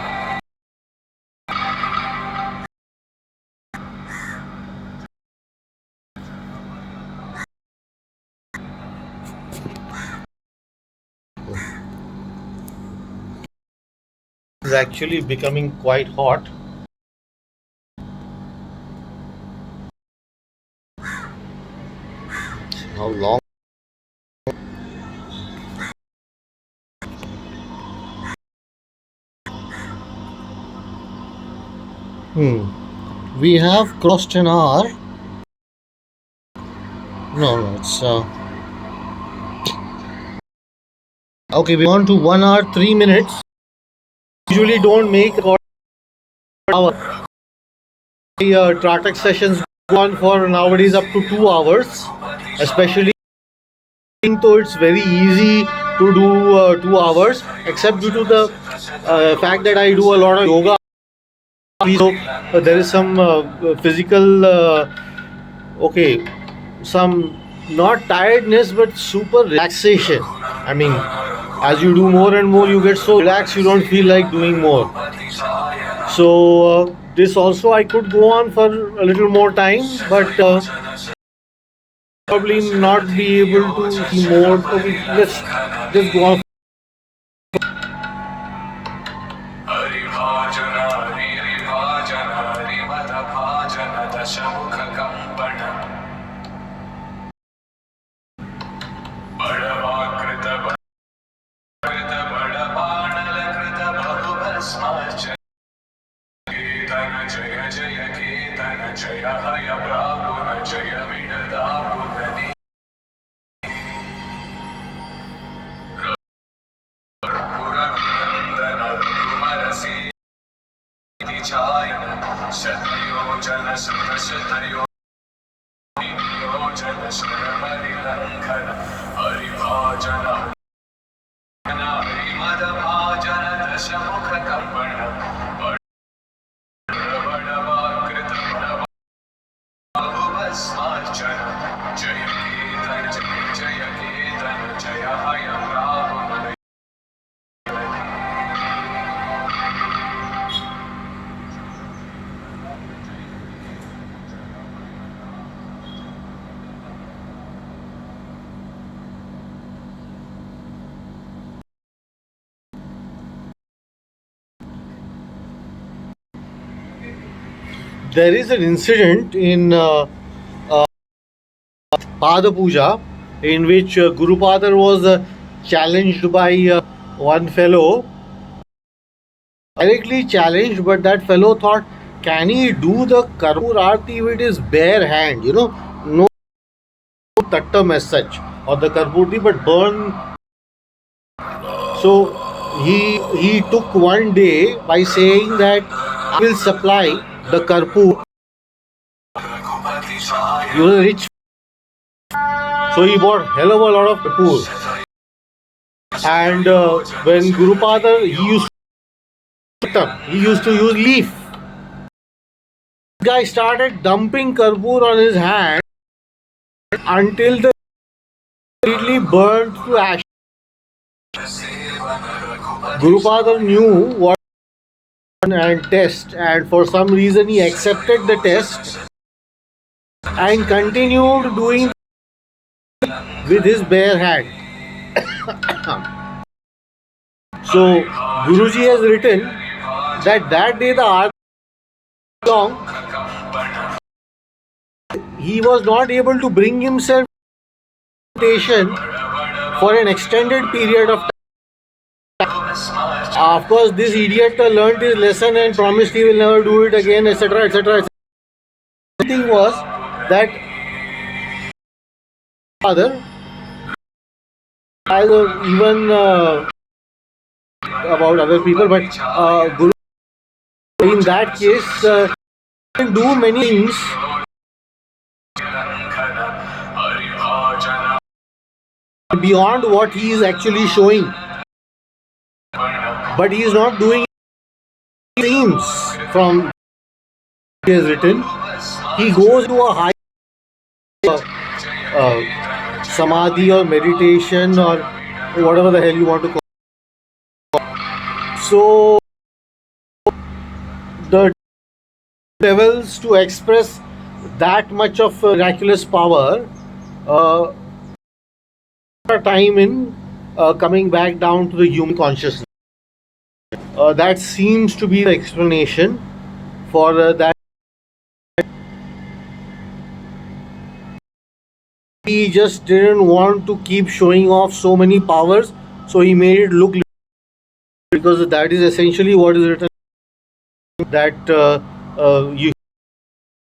It's actually becoming quite hot. How long? We have crossed an hour. No, it's okay. We're on to 1 hour 3 minutes. Usually don't make about an hour. Tratak sessions go on for nowadays up to 2 hours, especially though it's very easy to do 2 hours, except due to the fact that I do a lot of yoga. So there is some physical, okay, some not tiredness but super relaxation. I mean, as you do more and more, you get so relaxed you don't feel like doing more. So this also I could go on for a little more time, but probably not be able to see more. Okay, let's just go on. हरिभाजन हरिभाजन हरिमद भाजन दशमुख कंपन बड़वाकृत बड़कृत बड़वानलकृत बहुभस्मार्चन केतन जय जय केतन जय हय ब्राह्मण जय विनदापुरनि रघुनंदन रघुवर सिंचायन शतयोजन शतशतयोजन शरमरि लंघन हरिभाजन हरिमद भाजन दशमुख कंपन बड़वाकृत बहुभस्मार्चन जय केतन जय केतन जय हय ब्राह्मण There is an incident in Pada Puja in which Guru Padar was challenged by one fellow, directly challenged, but that fellow thought, can he do the Karpur Aarti with his bare hand? You know, no tattam as such, or the Karpurti, but burn. So he took one day by saying that I will supply the Karpur. He was a rich, so he bought hell of a lot of Karpur. And when Guru Padar, he used to use leaf. guy started dumping Karbur on his hand until the completely burned to ash. Gurupadar knew what and test, and for some reason he accepted the test and continued doing with his bare hand. So Guruji has written that day the argument long, he was not able to bring himself to meditation for an extended period of time. Of course, this idiot learned his lesson and promised he will never do it again, etc. etc. The thing was that father, I don't even about other people, but Guru in that case can do many things beyond what he is actually showing, but he is not doing themes from he has written. He goes to a high samadhi or meditation or whatever the hell you want to call it. So the levels to express that much of miraculous power time in coming back down to the human consciousness. That seems to be the explanation for that. He just didn't want to keep showing off so many powers, so he made it look because that is essentially what is written, that you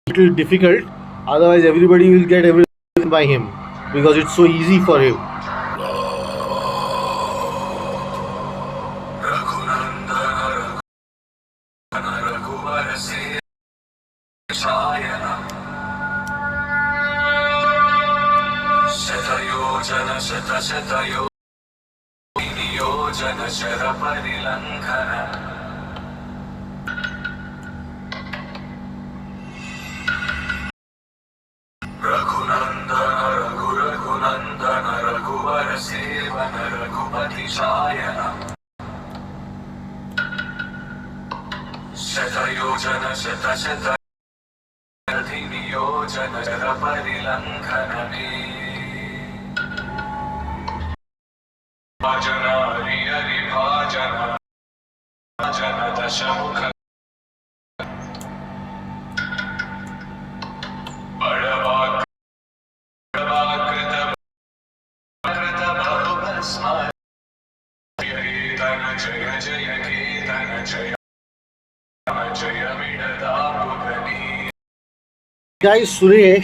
little difficult, otherwise everybody will get everything by him because it's so easy for him. Guy Suresh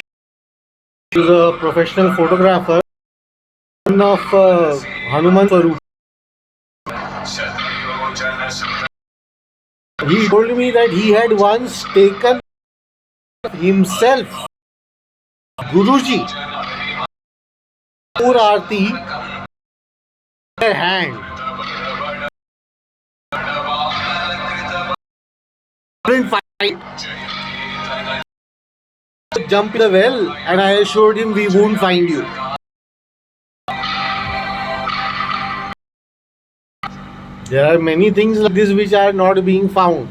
is a professional photographer, son of Hanuman Swarup. He told me that he had once taken himself Guruji Pur Aarti in their hand. Couldn't find. Jump in the well, and I assured him we won't find you. There are many things like this which are not being found.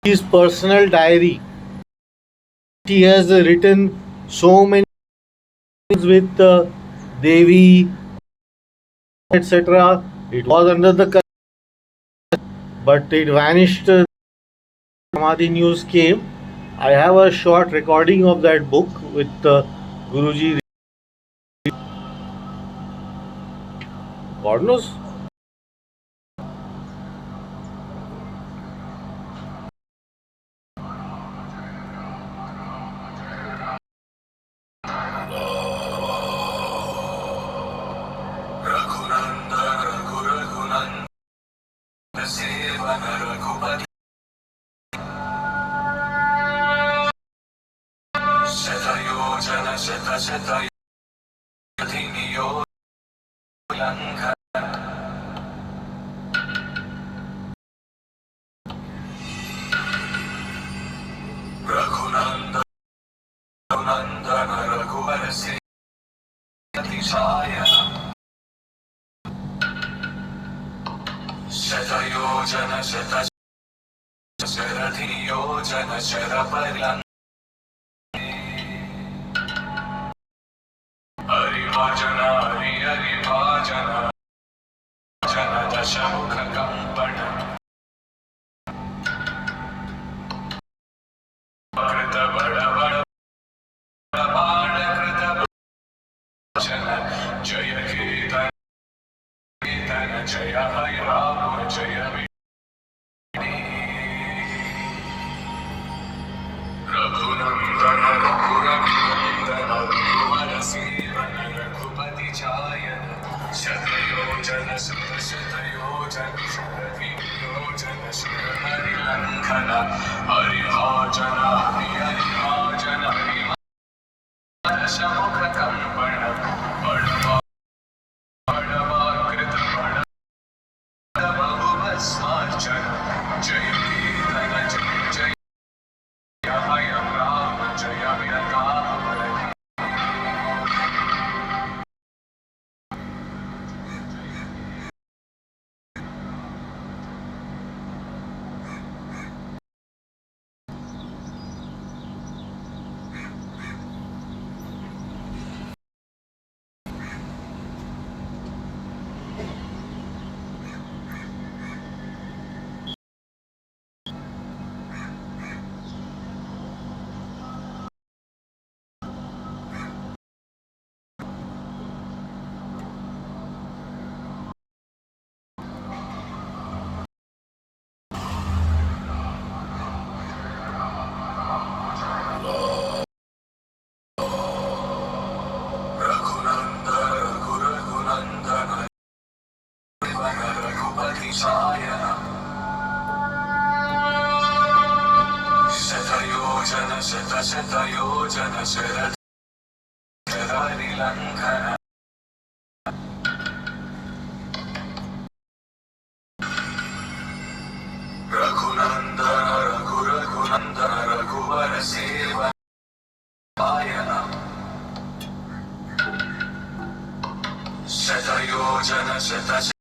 His personal diary. He has written so many things with Devi, etc. It was under the but it vanished. Samadhi news came. I have a short recording of that book with Guruji. God knows. Raghunandan रघुवर अतिशायन शतयोजन शत शरधियोजन शरपर्यं हरिभाजन हरि हरिभाजन जन दशमुख कंपन कृत बड़ बड़ बाण कृत भजन जय कीर्तन कीर्तन जय हरि राम जय रघुनंदन रघुरघुनंदन रघुवर सेवन रघुपति चायन शतयोजन शत शतयोजन शरधियोजन शरहरिलंघन हरिभाजन हरि हरिभाजन हरिदशमुख कंपन बड़वा बड़वा कृत बड़ बहुभस्मार्चन जय कीर्तन जय जय हय राम जय विरताहुर रघुनंदन रघुरघुनंदन रघुपति चायन शतयोजन शत शतयोजन शरहरिलंघन रघुनंदन रघुरघुनंदन रघुवर सेवन पायन शतयोजन शत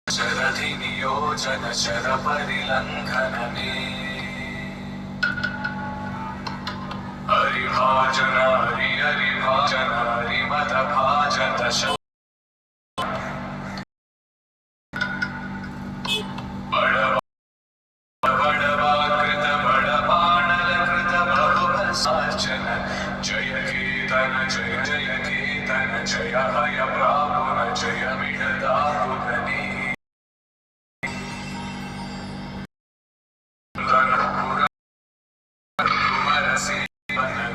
शरधिनियोजन शरपरिलंघन हरिभाजन हरि हरिभाजन हरिमत भाजन बड़वा बड़वा कृत बड़बाणल कृत बहुभस्मार्चन जय कीर्तन जय जय कीर्तन जय हय प्रापुर जय विरताहुगनी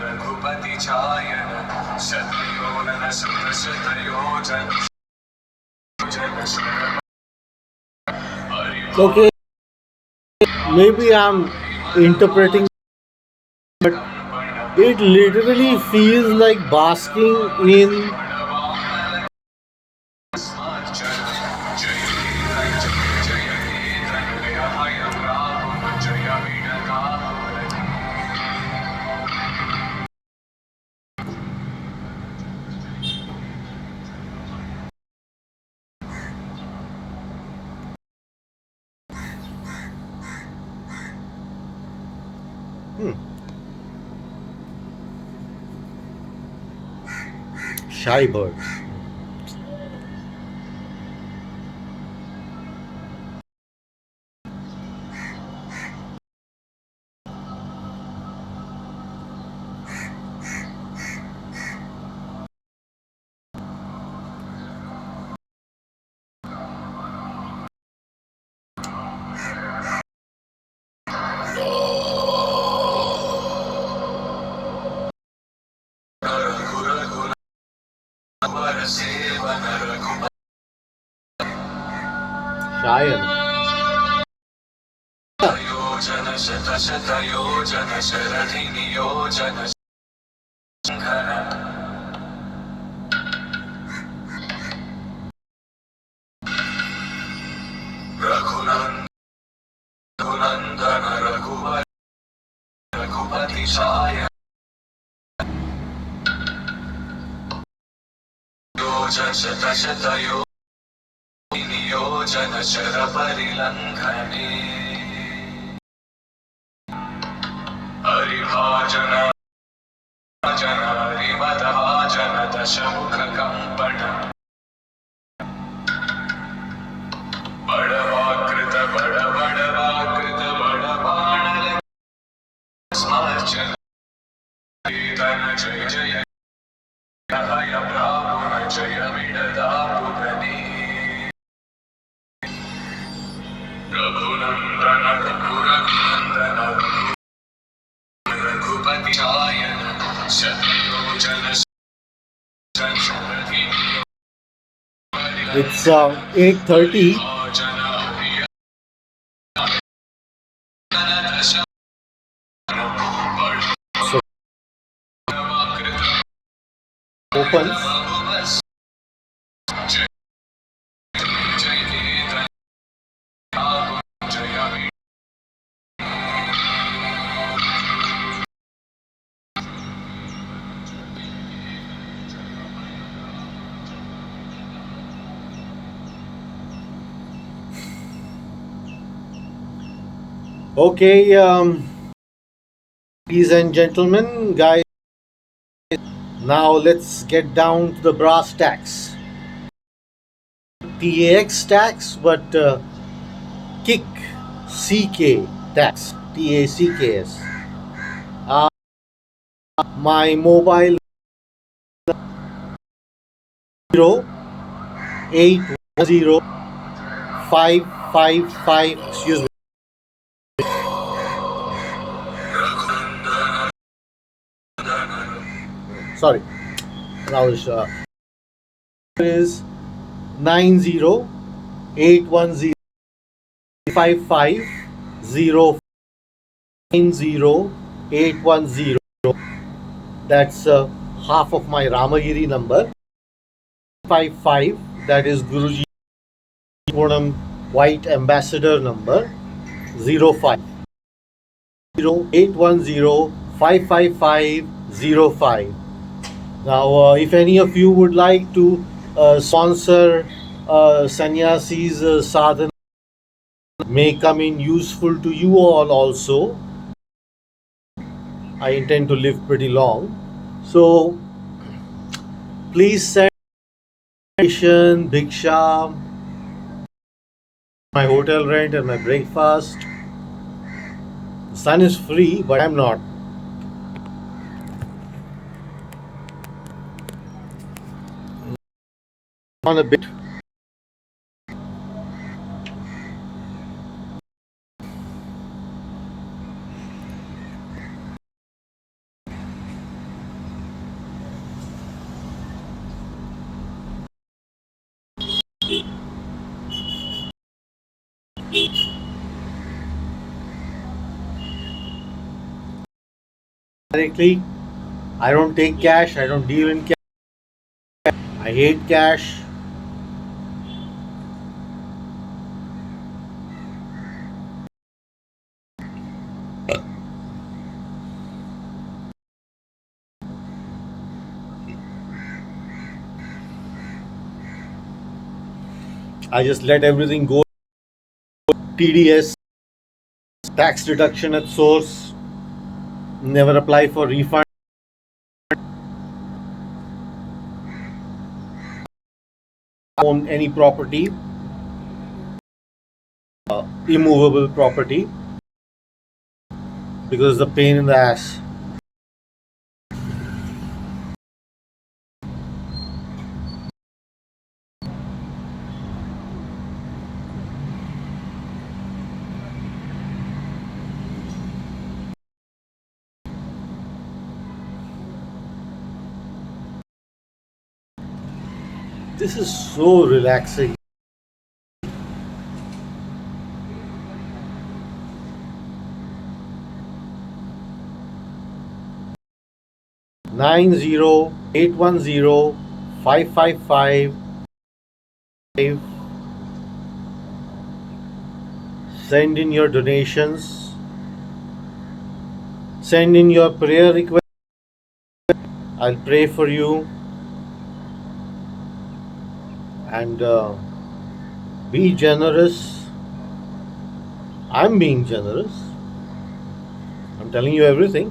रघुपति चायन शतयोजन शत शतयोजन Okay, maybe I'm interpreting, but it literally feels like basking in shy birds. Shayan. योजन शत शतयोजन शरधिनियोजन शंखन रघुनंदन रघुवर रघुपति चायन नियोजन शर परिलंघने हरिभाजन जन हरिमदभाजन दशमुख कंपन बड़वाकृत बड़वाकृत बड़बाणल स्मर्चन जय जय हय ब्राह्मण जय विडदापुगनी रघुनंदन रघुनंदन रघुपति जायन शतयोजन शरधि It's 8:30. So opens. Okay, ladies and gentlemen, guys, now let's get down to the brass tacks. TAX tax, but kick CK tax, TACKS. My mobile 0810 excuse me. Sorry, now is 90810550908110. That's half of my Ramagiri number. 55, that is Guruji Purnam White Ambassador number 05 0810 Now, if any of you would like to sponsor Sannyasi's sadhana, may come in useful to you all also. I intend to live pretty long. So, please send Bhiksha, my hotel rent and my breakfast. The sun is free, but I'm not. On a bit. Directly, I don't take cash, I don't deal in cash, I hate cash. I just let everything go. TDS, tax deduction at source, never apply for refund. Own any property, immovable property, because it's a pain in the ass. This is so relaxing. Nine 555. Send in your donations. Send in your prayer request. I'll pray for you. and be generous. I'm being generous. I'm telling you everything.